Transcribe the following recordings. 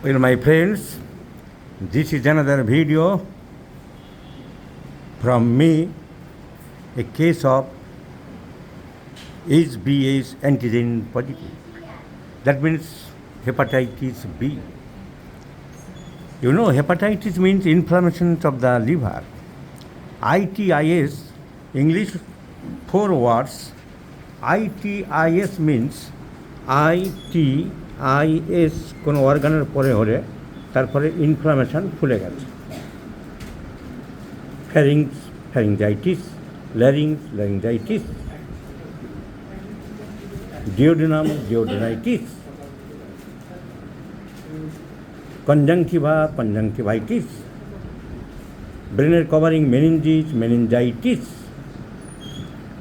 Well, my friends, this is another video from me, a case of HbS antigen positive. That means hepatitis B. You know, hepatitis means inflammation of the liver. ITIS, English 4 words. ITIS means ITIS কোনো অর্গানের পরে হলে তারপরে inflammation ফুলে গেছে। ফ্যারিংজাইটিস, ল্যারিংজাইটিস, ডিওডেনাইটিস, conjunctivitis, ব্রেনের covering meningitis,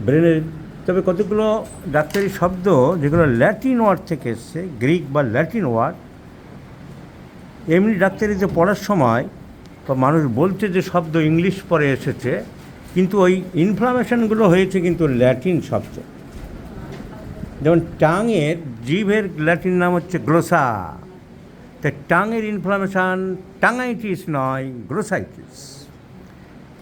ব্রেনের। তবে কতগুলো ডাক্তারি শব্দ যেগুলো ল্যাটিন ওয়ার্ড থেকে এসছে, গ্রিক বা ল্যাটিন ওয়ার্ড, এমনি ডাক্তারিতে পড়ার সময় তো মানুষ বলছে যে শব্দ ইংলিশ পরে এসেছে, কিন্তু ওই ইনফ্লামেশনগুলো হয়েছে কিন্তু ল্যাটিন শব্দ। যেমন টাঙের জিভের ল্যাটিন নাম হচ্ছে গ্লোসা, তাই টাঙের ইনফ্লামেশান টাঙাইটিস নয়, গ্লোসাইটিস।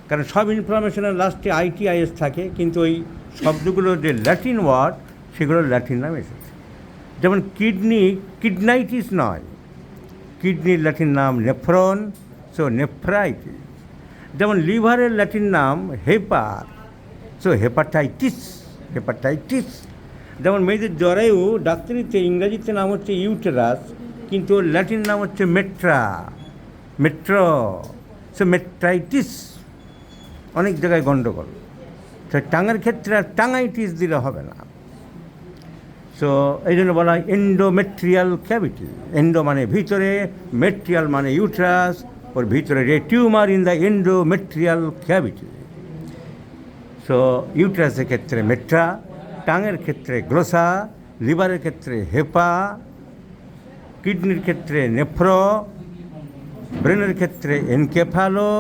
কারণ সব ইনফ্লামেশনের লাস্টে ITIS থাকে, কিন্তু ওই শব্দগুলো যে ল্যাটিন ওয়ার্ড সেগুলো ল্যাটিন নাম এসেছে। যেমন কিডনাইটিস নয়, কিডনির ল্যাটিন নাম নেফ্রন, সো নেফ্রাইটিস। যেমন লিভারের ল্যাটিন নাম হেপার, সো হেপাটাইটিস। যেমন মেয়েদের জরায়ু ডাক্তারিতে ইংরাজিতে নাম হচ্ছে ইউটেরাস, কিন্তু ওর ল্যাটিন নাম হচ্ছে মেট্রো, সো মেট্রাইটিস। অনেক জায়গায় গণ্ডগোল। তো টাঙের ক্ষেত্রে আর টাঙাইটিস দিলে হবে না। সো এই জন্য বলা হয় এন্ডোমেট্রিয়াল ক্যাভিটি। এন্ডো মানে ভিতরে, মেট্রিয়াল মানে ইউট্রাস, ওর ভিতরে রে tumour in the endometrial cavity. So ইউট্রাসের ক্ষেত্রে মেট্রা, টাঙের ক্ষেত্রে গ্লোসা, লিভারের ক্ষেত্রে হেপা, কিডনির ক্ষেত্রে নেফ্রো, ব্রেনের ক্ষেত্রে এনকেফালো,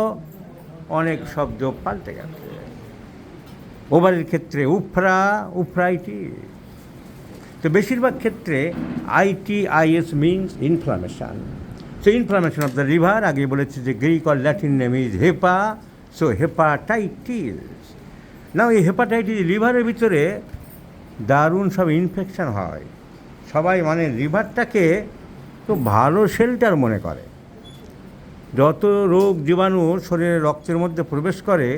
অনেক শব্দ পাল্টে গেছে। ওভারের ক্ষেত্রে উফরাইটিস। তো বেশিরভাগ ক্ষেত্রে ITIS means inflammation. So inflammation of the liver, আগে বলেছি যে Greek or Latin name is hepa, so hepatitis. না, এই হেপাটাইটিস লিভারের ভিতরে দারুণ সব ইনফেকশান হয়। সবাই মানে লিভারটাকে খুব ভালো শেল্টার মনে করে। যত রোগ জীবাণু শরীরে রক্তের মধ্যে প্রবেশ করে,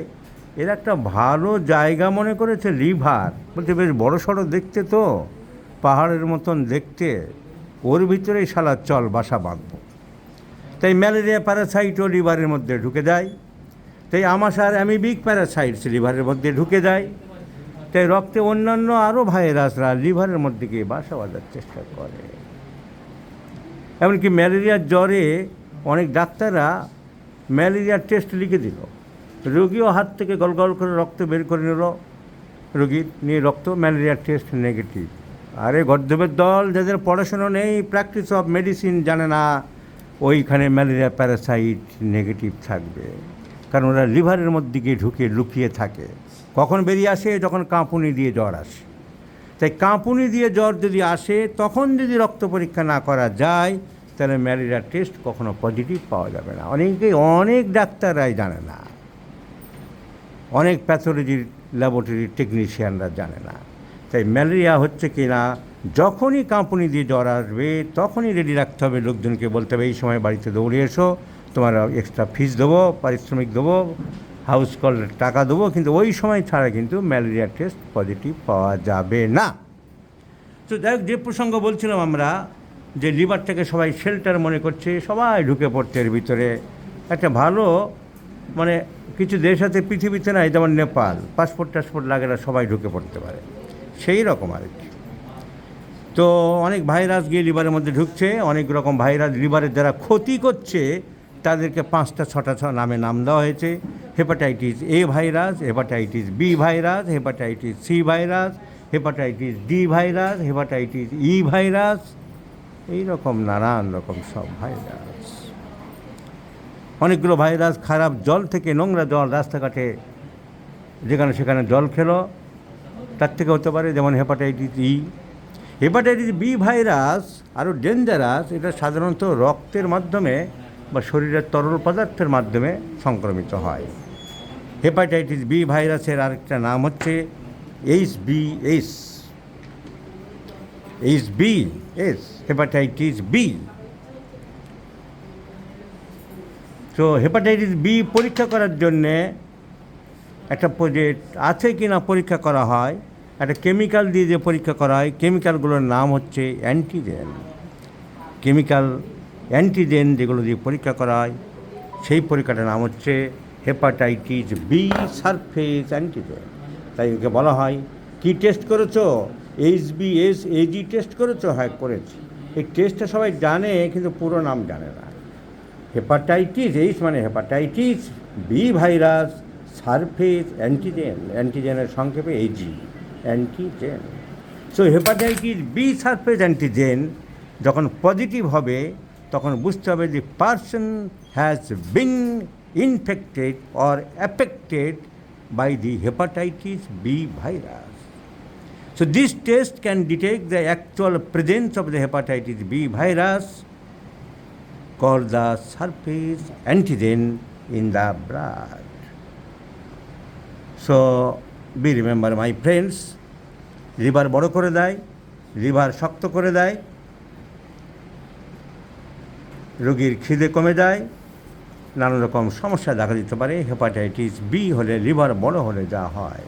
এর একটা ভালো জায়গা মনে করেছে লিভার। বলতে বেশ বড় সড়ো দেখতে, তো পাহাড়ের মতন দেখতে, ওর ভিতরেই শালা চল বাসা বাঁধব। তাই ম্যালেরিয়া প্যারাসাইটও লিভারের মধ্যে ঢুকে যায়, তাই আমাশার অ্যামিবিক প্যারাসাইটস লিভারের মধ্যে ঢুকে যায়, তাই রক্তে অন্যান্য আরও ভাইরাসরা লিভারের মধ্যে গিয়ে বাসা বাঁধার চেষ্টা করে। এমনকি ম্যালেরিয়ার জ্বরে অনেক ডাক্তাররা ম্যালেরিয়ার টেস্ট লিখে দিল, রোগীও হাত থেকে গল করে রক্ত বের করে নিল, রোগীর নিয়ে রক্ত, ম্যালেরিয়ার টেস্ট নেগেটিভ। আরে গর্দবের দল, যাদের পড়াশুনো নেই, প্র্যাকটিস অফ মেডিসিন জানে না, ওইখানে ম্যালেরিয়া প্যারাসাইট নেগেটিভ থাকবে, কারণ ওরা লিভারের মধ্যে গিয়ে ঢুকে লুকিয়ে থাকে। কখন বেরিয়ে আসে? যখন কাঁপুনি দিয়ে জ্বর আসে। তাই কাঁপুনি দিয়ে জ্বর যদি আসে, তখন যদি রক্ত পরীক্ষা না করা যায়, তাহলে ম্যালেরিয়ার টেস্ট কখনো পজিটিভ পাওয়া যাবে না। অনেক ডাক্তাররাই জানে না, অনেক প্যাথোলজির ল্যাবরেটরির টেকনিশিয়ানরা জানে না। তাই ম্যালেরিয়া হচ্ছে কি না, যখনই কাঁপুনি দিয়ে জ্বর আসবে তখনই রেডি রাখতে হবে, লোকজনকে বলতে হবে এই সময় বাড়িতে দৌড়ে এসো, তোমার এক্সট্রা ফিস দেবো, পারিশ্রমিক দেবো, হাউস কল টাকা দেবো, কিন্তু ওই সময় ছাড়া কিন্তু ম্যালেরিয়া টেস্ট পজিটিভ পাওয়া যাবে না। তো যাই হোক, যে প্রসঙ্গ বলছিলাম আমরা, যে লিভারটাকে সবাই শেল্টার মনে করছে, সবাই ঢুকে পড়ছে এর ভিতরে। একটা ভালো মানে কিছু দেশ আছে পৃথিবীতে নাই, যেমন নেপাল, পাসপোর্ট লাগে না, সবাই ঢুকে পড়তে পারে, সেই রকম আর কি। তো অনেক ভাইরাস গিয়ে লিভারের মধ্যে ঢুকছে, অনেক রকম ভাইরাস লিভারের যারা ক্ষতি করছে তাদেরকে 5-6টা নামে নাম দেওয়া হয়েছে। Hepatitis A virus, hepatitis B virus, hepatitis C virus, hepatitis D virus, hepatitis E virus, এইরকম নানান রকম সব ভাইরাস। অনেকগুলো ভাইরাস খারাপ জল থেকে, নোংরা জল রাস্তাঘাটে যেখানে সেখানে জল খেলো, তার থেকে হতে পারে, যেমন hepatitis E। Hepatitis B virus আরও ডেঞ্জারাস। এটা সাধারণত রক্তের মাধ্যমে বা শরীরের তরল পদার্থের মাধ্যমে সংক্রমিত হয়। হেপাটাইটিস বি ভাইরাসের আরেকটা নাম হচ্ছে HBS, হেপাটাইটিস বি। তো হেপাটাইটিস বি পরীক্ষা করার জন্যে একটা প্রজেক্ট আছে কি না পরীক্ষা করা হয়, একটা কেমিক্যাল দিয়ে যে পরীক্ষা করা হয়, কেমিক্যালগুলোর নাম হচ্ছে অ্যান্টিজেন। কেমিক্যাল অ্যান্টিজেন যেগুলো দিয়ে পরীক্ষা করা হয় সেই পরীক্ষাটার নাম হচ্ছে হেপাটাইটিস বি সারফেস অ্যান্টিজেন। তাই ওকে বলা হয়, কি টেস্ট করেছো? HBS AG টেস্ট করেছো? হ্যাঁ করেছি। এই টেস্টটা সবাই জানে কিন্তু পুরো নাম জানে না। হেপাটাইটিস এইচ মানে hepatitis, B virus, surface antigen, অ্যান্টিজেনের সংক্ষেপে AG, antigen. So hepatitis B surface antigen যখন পজিটিভ হবে তখন বুঝতে হবে যে person has been infected or affected by the hepatitis B virus. So this test can detect the actual presence of the hepatitis B virus called the surface antigen in the blood. So be remember my friends, liver বড় করে দেয়, liver শক্ত করে দেয়, রোগীর খিদে কমে যায়, নানা রকম সমস্যা দেখা দিতে পারে। হেপাটাইটিস বি হলে, লিভার বড় হলে যা হয়।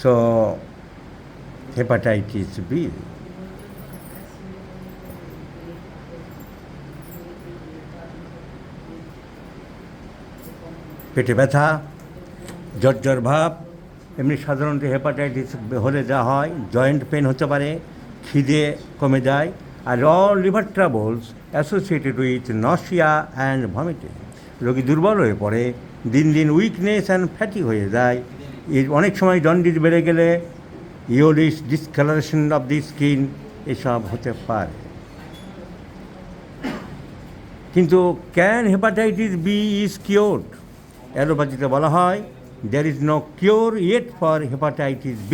So hepatitis B. পেটে ব্যথা, জ্বর ভাব, এমনি সাধারণত হেপাটাইটিস হলে যা হয়, জয়েন্ট পেন হতে পারে, খিদে কমে যায়, আর all liver troubles associated with nausea and vomiting. রোগী দুর্বল হয়ে পড়ে, দিন দিন উইকনেস অ্যান্ড ফ্যাটি হয়ে যায়। এর অনেক সময় জন্ডিস বেড়ে গেলে ইওলিস, ডিসকালারেশন অফ দি স্কিন এসব হতে পারে। কিন্তু can hepatitis B is cured? অ্যালোপ্যাথিতে বলা হয় there is no cure yet for hepatitis B,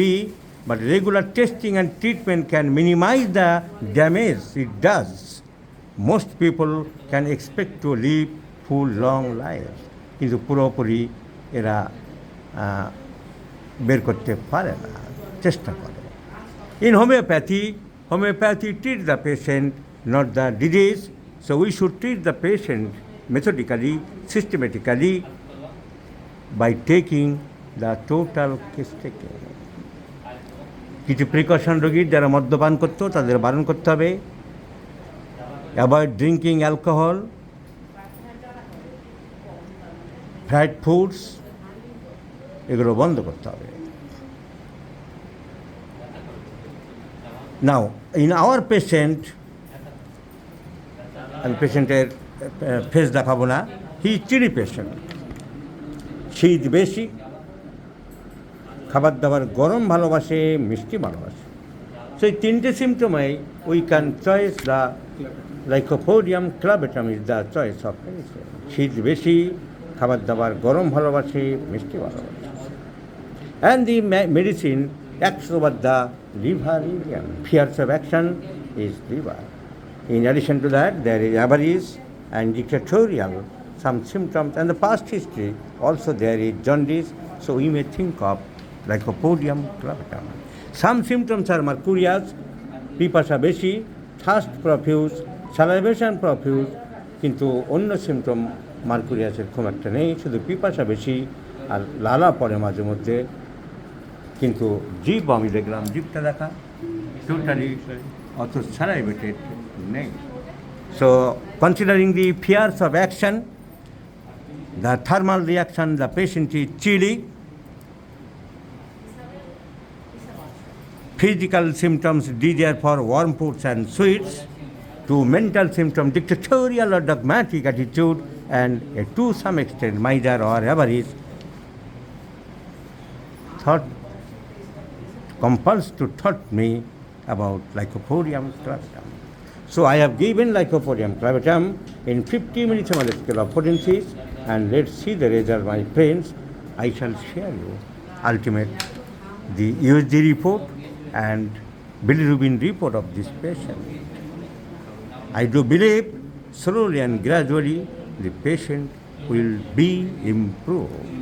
but regular testing and treatment can minimize the damage it does. Most people can expect to live full long lives. কিন্তু পুরোপুরি এরা বের করতে পারে না, চেষ্টা করে। In homeopathy treats the patient, not the disease. So we should treat the patient methodically, systematically, by taking the total case taken. কিছু প্রিকশন রোগীর যারা মদ্যপান করতো তাদের বারণ করতে হবে। Avoid drinking alcohol, fried foods, এগুলো বন্ধ করতে হবে। নাও ইন আওয়ার পেশেন্ট, আমি পেশেন্টের ফেস দেখাবো না, হি চিলি পেশেন্ট, শীত বেশি, খাবার দাবার গরম ভালোবাসে, মিষ্টি ভালোবাসে। সেই তিনটে সিমটমে we can choice the lycopodium clavatum is the choice of medicine. শীত বেশি, খাবার দাবার গরম ভালোবাসে, মিষ্টি ভালোবাসে। And the medicine acts over the liver region. Fears of action is liver. In addition to that, there is avarice and dictatorial, some symptoms, and the past history. Also there is jaundice, so we may think of Lycopodium clavatum. Some symptoms are mercurius, পিপাসা বেশি, thirst profuse, salivation profuse, কিন্তু অন্য symptom মার্কুরিয়াসের খুব একটা নেই, শুধু পিপাসা বেশি আর লালা পড়ে মাঝে মধ্যে। কিন্তু জিভ আমি দেখলাম, জিভটা দেখা টোটালি অত স্যালাইভেটেড নেই। So considering the fierce of action, the thermal reaction, the patient is chilly. Physical symptoms, desire for warm foods and sweets. To mental symptoms, dictatorial or dogmatic attitude, and to some extent miser or avarice. Thought compels to taught me about Lycopodium clavatum. So I have given Lycopodium clavatum in 50 millisieverts scale of potencies, and let's see the result, my friends. I shall share you ultimate the USG report and bilirubin report of this patient. I do believe slowly and gradually the patient will be improved.